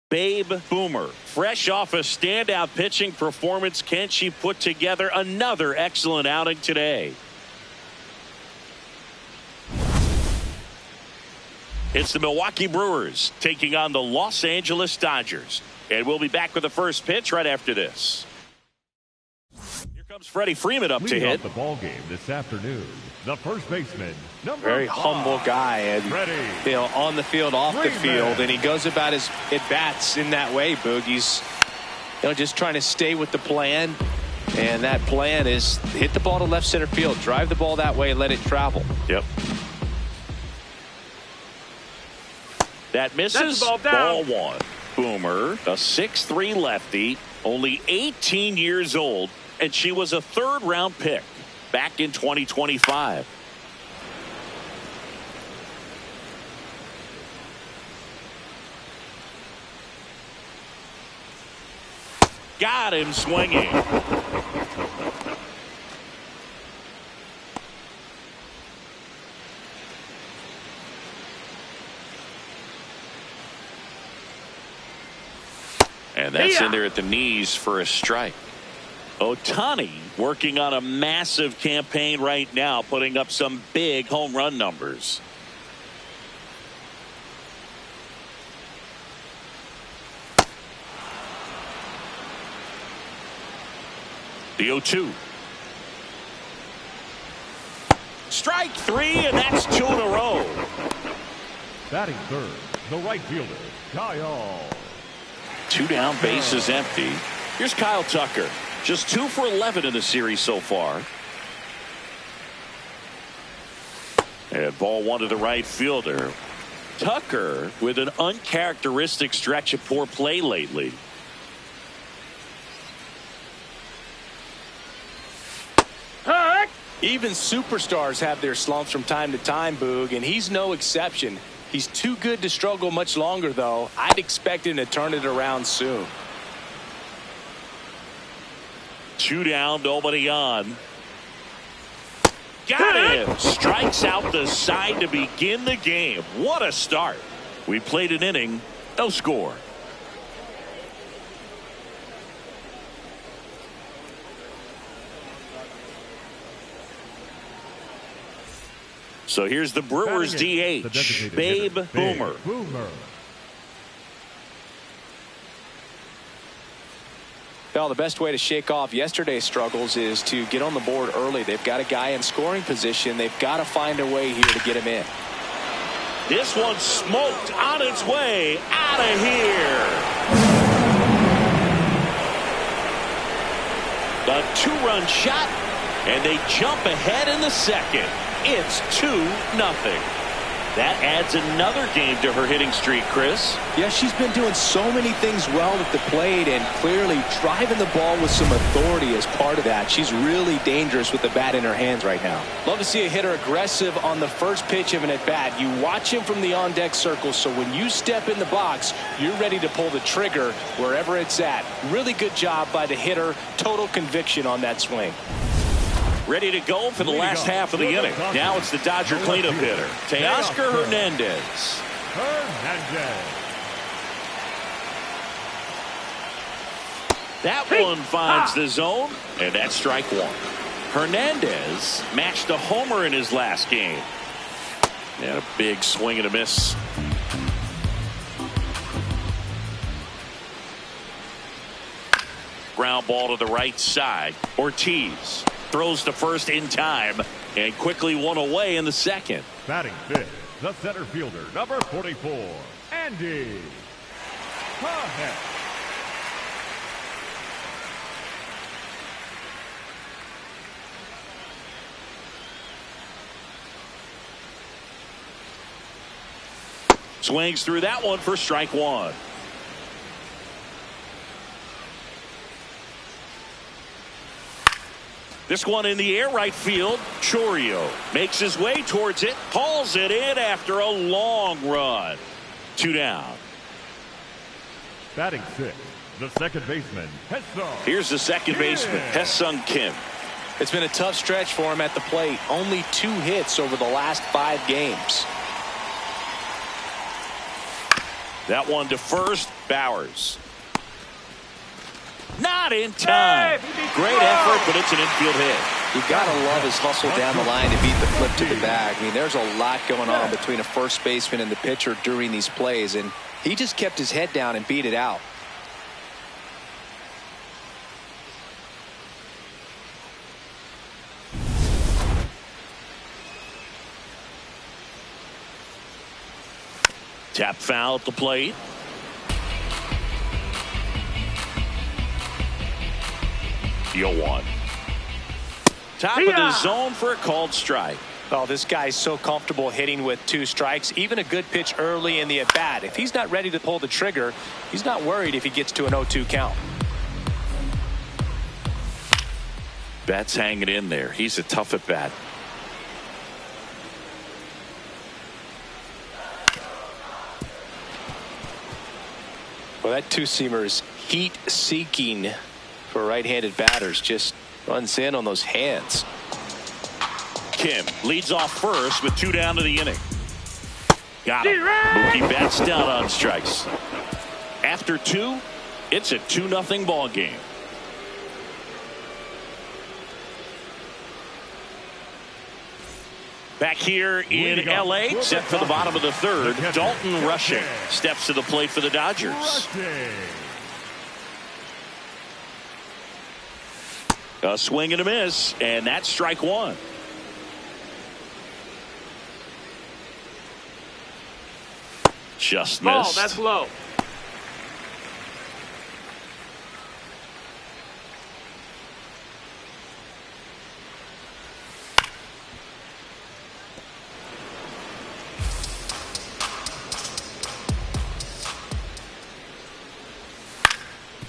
Babe Boomer, fresh off a standout pitching performance, can she put together another excellent outing today? It's the Milwaukee Brewers taking on the Los Angeles Dodgers. And we'll be back with the first pitch right after this. Here comes Freddie Freeman up to hit. The ball game this afternoon. The first baseman, very humble guy, and on the field, off the field, and he goes about his at-bats in that way, Boog. He's just trying to stay with the plan, and that plan is hit the ball to left center field, drive the ball that way, and let it travel. Yep. That misses. Ball one. Boomer, a 6'3" lefty, only 18 years old, and she was a third-round pick back in 2025. Got him swinging. And that's in there at the knees for a strike. Ohtani working on a massive campaign right now, putting up some big home run numbers. The 0-2. Strike three, and that's 2 in a row. Batting third, the right fielder, Kyle. 2 down, bases empty. Here's Kyle Tucker. Just 2 for 11 in the series so far. And ball one to the right fielder. Tucker with an uncharacteristic stretch of poor play lately. Even superstars have their slumps from time to time, Boog, and he's no exception. He's too good to struggle much longer, though. I'd expect him to turn it around soon. 2 down, nobody on. Got him. Strikes out the side to begin the game. What a start. We played an inning, no score. So here's the Brewers DH, Babe Boomer. Well, the best way to shake off yesterday's struggles is to get on the board early. They've got a guy in scoring position. They've got to find a way here to get him in. This one's smoked on its way out of here. A 2-run shot, and they jump ahead in the second. It's 2-0. That adds another game to her hitting streak, Chris. Yeah, she's been doing so many things well at the plate, and clearly driving the ball with some authority as part of that. She's really dangerous with the bat in her hands right now. Love to see a hitter aggressive on the first pitch of an at-bat. You watch him from the on-deck circle, so when you step in the box, you're ready to pull the trigger wherever it's at. Really good job by the hitter. Total conviction on that swing. Ready to go for the last half of the inning. Now it's the Dodger cleanup hitter, Teoscar Hernandez. That one finds the zone, and that's strike one. Hernandez matched a homer in his last game. And a big swing and a miss. Ground ball to the right side. Ortiz throws to first in time and quickly one away in the second. Batting fifth, the center fielder, number 44, Andy. Swings through that one for strike one. This one in the air right field. Chourio makes his way towards it, hauls it in after a long run. 2 down. Batting sixth, the second baseman, Hesung. Here's the second baseman, Hesung Kim. It's been a tough stretch for him at the plate. Only 2 hits over the last 5 games. That one to first. Bowers. Not in time. Great effort, but it's an infield hit. You gotta love his hustle down the line to beat the flip to the bag. I mean, there's a lot going on between a first baseman and the pitcher during these plays, and he just kept his head down and beat it out. Tap foul at the plate. Deal one. Top of the zone for a called strike. Oh, this guy's so comfortable hitting with 2 strikes. Even a good pitch early in the at-bat. If he's not ready to pull the trigger, he's not worried if he gets to an 0-2 count. Betts hanging in there. He's a tough at-bat. Well, that two-seamer is heat-seeking for right-handed batters. Just runs in on those hands. Kim leads off first with 2 down to the inning. Got him. Mookie Betts down on strikes. After 2, it's a 2-0 ball game. Back here in L.A., set for the bottom of the 3rd, Dalton Rushing steps to the plate for the Dodgers. A swing and a miss, and that's strike 1. Just missed. Oh, that's low.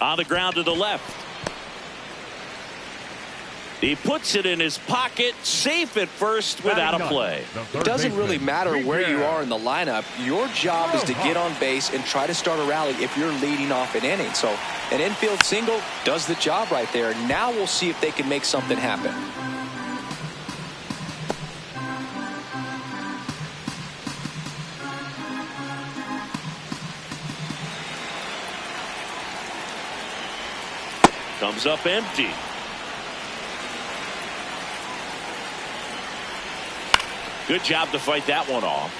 On the ground to the left. He puts it in his pocket, safe at first without a play. It doesn't really matter where you are in the lineup. Your job is to get on base and try to start a rally if you're leading off an inning. So an infield single does the job right there. Now we'll see if they can make something happen. Comes up empty. Good job to fight that one off.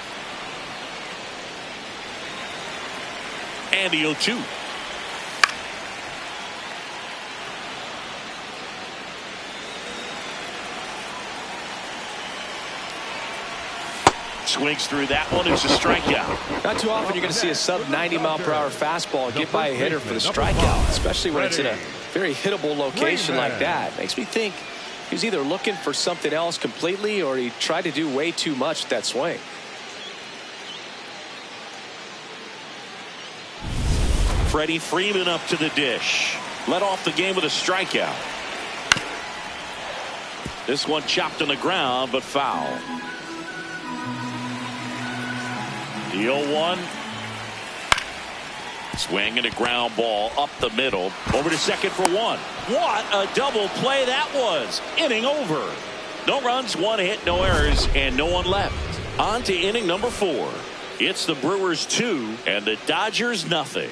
And the 0-2. Swings through that one. It's a strikeout. Not too often you're going to see a sub-90-mile-per-hour fastball get by a hitter for the strikeout, especially when it's in a very hittable location like that. Makes me think he was either looking for something else completely or he tried to do way too much with that swing. Freddie Freeman up to the dish. Led off the game with a strikeout. This one chopped on the ground, but foul. The 0-1. Swing and a ground ball up the middle. Over to second for 1. What a double play that was. Inning over. No runs, 1 hit, no errors, and no one left. On to inning number 4. It's the Brewers 2 and the Dodgers nothing.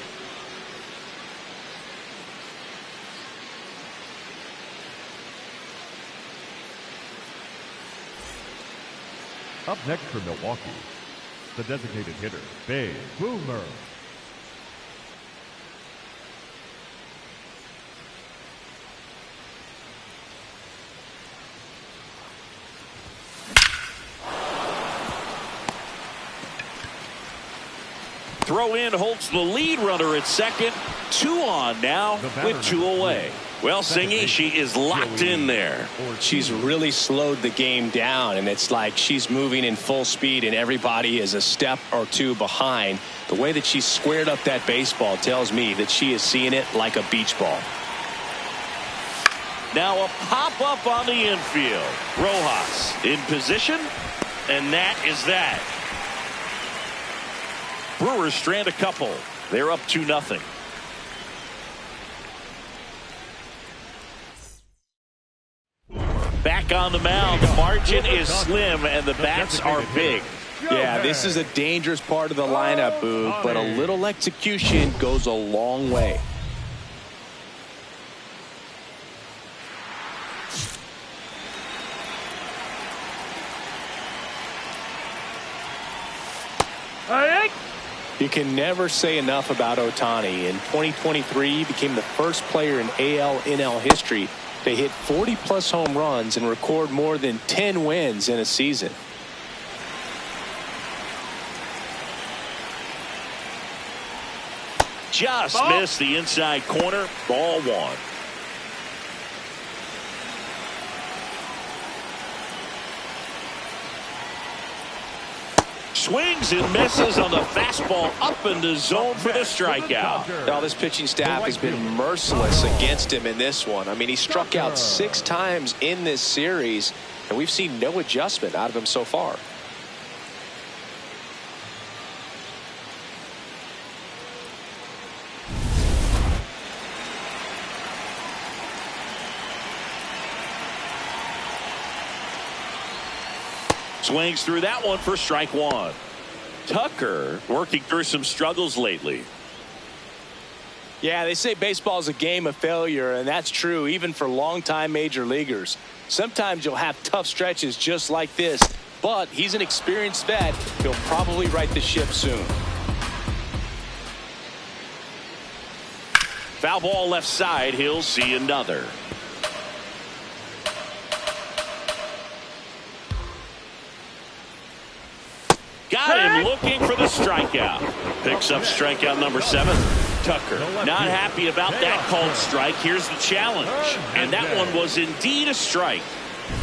Up next for Milwaukee, the designated hitter, Babe Boomer. Throw in holds the lead runner at second. 2 on now with 2 away. Well, Singy, she is locked in there. She's really slowed the game down, and it's like she's moving in full speed and everybody is a step or 2 behind. The way that she squared up that baseball tells me that she is seeing it like a beach ball. Now a pop-up on the infield. Rojas in position, and that is that. Brewers strand a couple. They're up 2-0. Back on the mound, the margin is slim and the bats are big. Yeah, this is a dangerous part of the lineup, Boog, but a little execution goes a long way. You can never say enough about Ohtani. In 2023, he became the first player in AL/NL history to hit 40-plus home runs and record more than 10 wins in a season. Just missed the inside corner. Ball one. Swings and misses on the fastball up in the zone for the strikeout. Now, this pitching staff has been merciless against him in this one. I mean, he struck out 6 times in this series, and we've seen no adjustment out of him so far. Swings through that one for strike one. Tucker working through some struggles lately. Yeah, they say baseball is a game of failure, and that's true even for longtime major leaguers. Sometimes you'll have tough stretches just like this, but he's an experienced vet. He'll probably right the ship soon. Foul ball left side. He'll see another. Got him looking for the strikeout. Picks up strikeout number 7. Tucker not happy about that called strike. Here's the challenge. And that one was indeed a strike.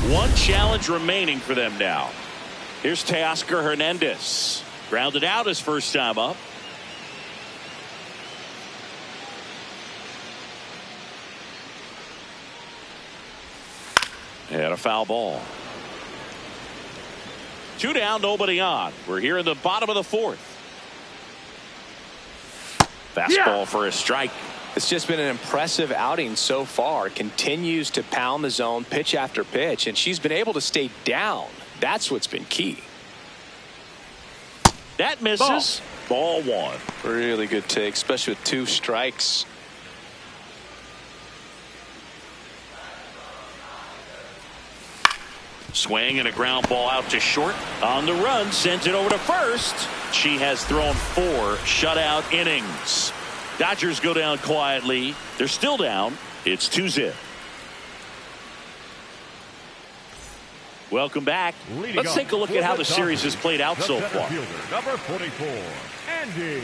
One challenge remaining for them now. Here's Teoscar Hernandez. Grounded out his first time up. And a foul ball. 2 down, nobody on. We're here in the bottom of the 4th. Fastball for a strike. It's just been an impressive outing so far. Continues to pound the zone pitch after pitch, and she's been able to stay down. That's what's been key. That misses. Ball one. Really good take, especially with 2 strikes. Swing and a ground ball out to short. On the run, sends it over to first. She has thrown 4 shutout innings. Dodgers go down quietly. They're still down. It's 2-0. Welcome back. Let's take a look at how the series has played out so far. Number 44, Andy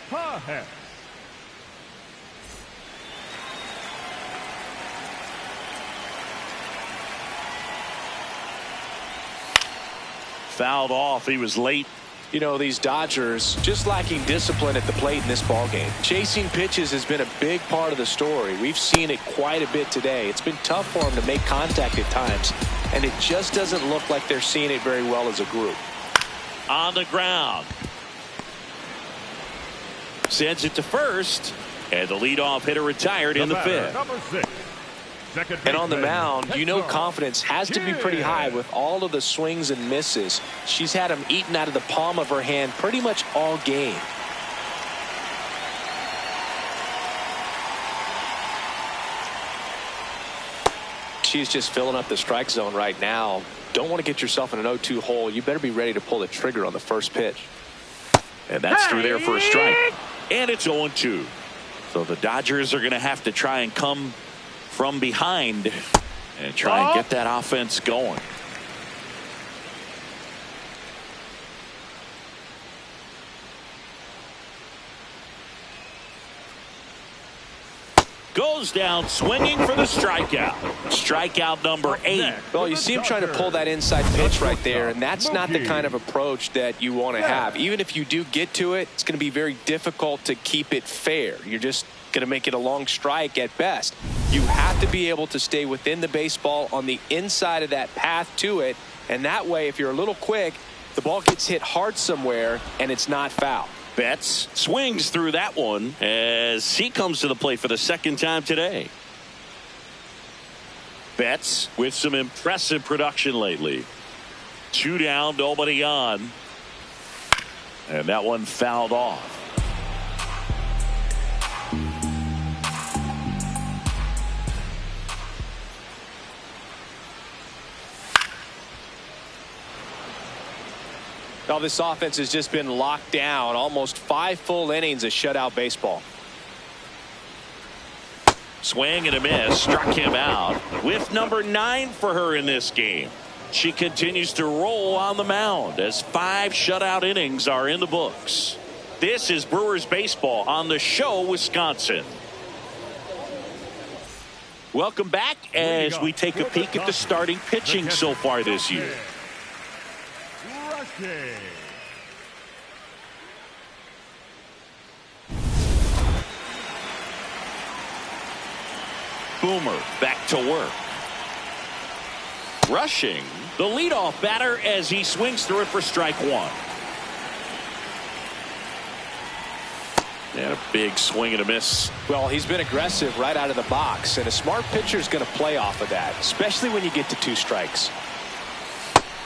Pajes. Fouled off. He was late. You know, these Dodgers just lacking discipline at the plate in this ballgame. Chasing pitches has been a big part of the story. We've seen it quite a bit today. It's been tough for them to make contact at times, and it just doesn't look like they're seeing it very well as a group. On the ground. Sends it to first, and the leadoff hitter retired in the 5th. Number 6. And on the mound, you know confidence has to be pretty high with all of the swings and misses. She's had them eaten out of the palm of her hand pretty much all game. She's just filling up the strike zone right now. Don't want to get yourself in an 0-2 hole. You better be ready to pull the trigger on the first pitch. And that's through there for a strike. And it's 0-2. So the Dodgers are going to have to try and come from behind and try and get that offense going. Goes down swinging for the strikeout. Strikeout number 8. Well, you see him trying to pull that inside pitch right there, and that's not the kind of approach that you want to have. Even if you do get to it, it's going to be very difficult to keep it fair. You're just going to make it a long strike at best. You have to be able to stay within the baseball on the inside of that path to it, and that way, if you're a little quick, the ball gets hit hard somewhere, and it's not foul. Betts swings through that one as he comes to the plate for the 2nd time today. Betts with some impressive production lately. 2 down, nobody on. And that one fouled off. Now this offense has just been locked down. Almost 5 full innings of shutout baseball. Swing and a miss, struck him out. With number 9 for her in this game. She continues to roll on the mound as 5 shutout innings are in the books. This is Brewers baseball on the show, Wisconsin. Welcome back as we take a peek at the starting pitching so far this year. Boomer back to work. Rushing the leadoff batter as he swings through it for strike 1. And a big swing and a miss. Well, he's been aggressive right out of the box, and a smart pitcher is going to play off of that, especially when you get to 2 strikes.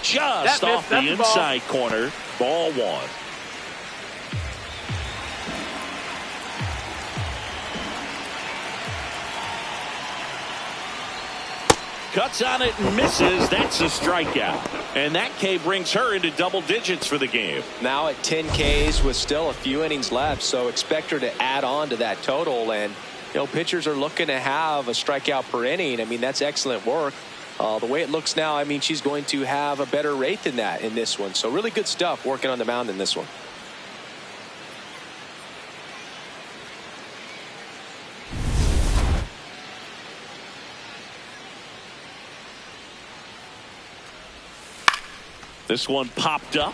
Just off the inside corner. Ball 1. Cuts on it and misses. That's a strikeout. And that K brings her into double digits for the game. Now at 10 Ks with still a few innings left, so expect her to add on to that total. And, you know, pitchers are looking to have a strikeout per inning. I mean, that's excellent work. The way it looks now, I mean, she's going to have a better rate than that in this one. So really good stuff working on the mound in this one. This one popped up.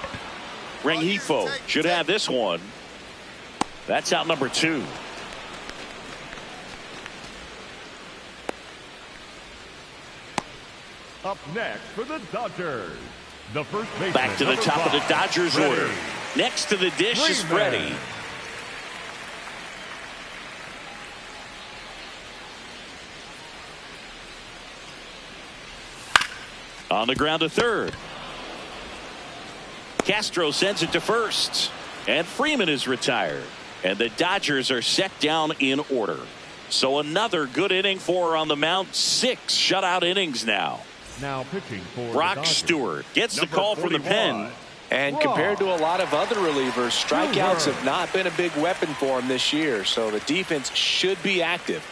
Rengifo should have this one. That's out number 2. Up next for the Dodgers, the first baseman. Back to the top of the Dodgers order. Next to the dish is Freddie. On the ground to third. Castro sends it to first. And Freeman is retired. And the Dodgers are set down in order. So another good inning for her on the mound. 6 shutout innings now. Now pitching for Brock Stewart gets the call from the pen. And compared to a lot of other relievers, strikeouts have not been a big weapon for him this year. So the defense should be active.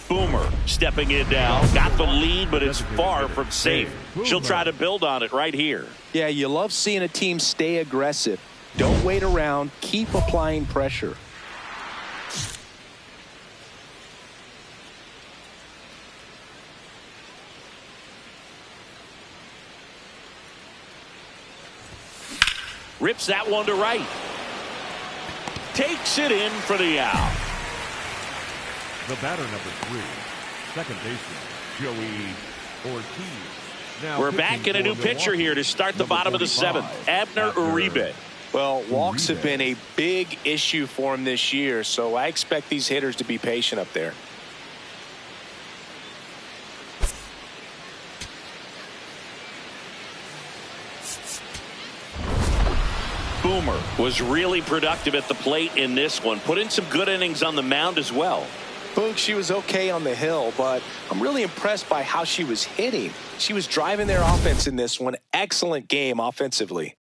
Boomer stepping in now. Got the lead, but it's far from safe. She'll try to build on it right here. Yeah, you love seeing a team stay aggressive. Don't wait around. Keep applying pressure. Rips that one to right. Takes it in for the out. The batter number 3, second baseman Joey Ortiz. Now we're back in a new pitcher here to start the bottom of the 7th. Abner Uribe. Well, walks have been a big issue for him this year, so I expect these hitters to be patient up there. Boomer was really productive at the plate in this one. Put in some good innings on the mound as well. Boog, she was okay on the hill, but I'm really impressed by how she was hitting. She was driving their offense in this one. Excellent game offensively.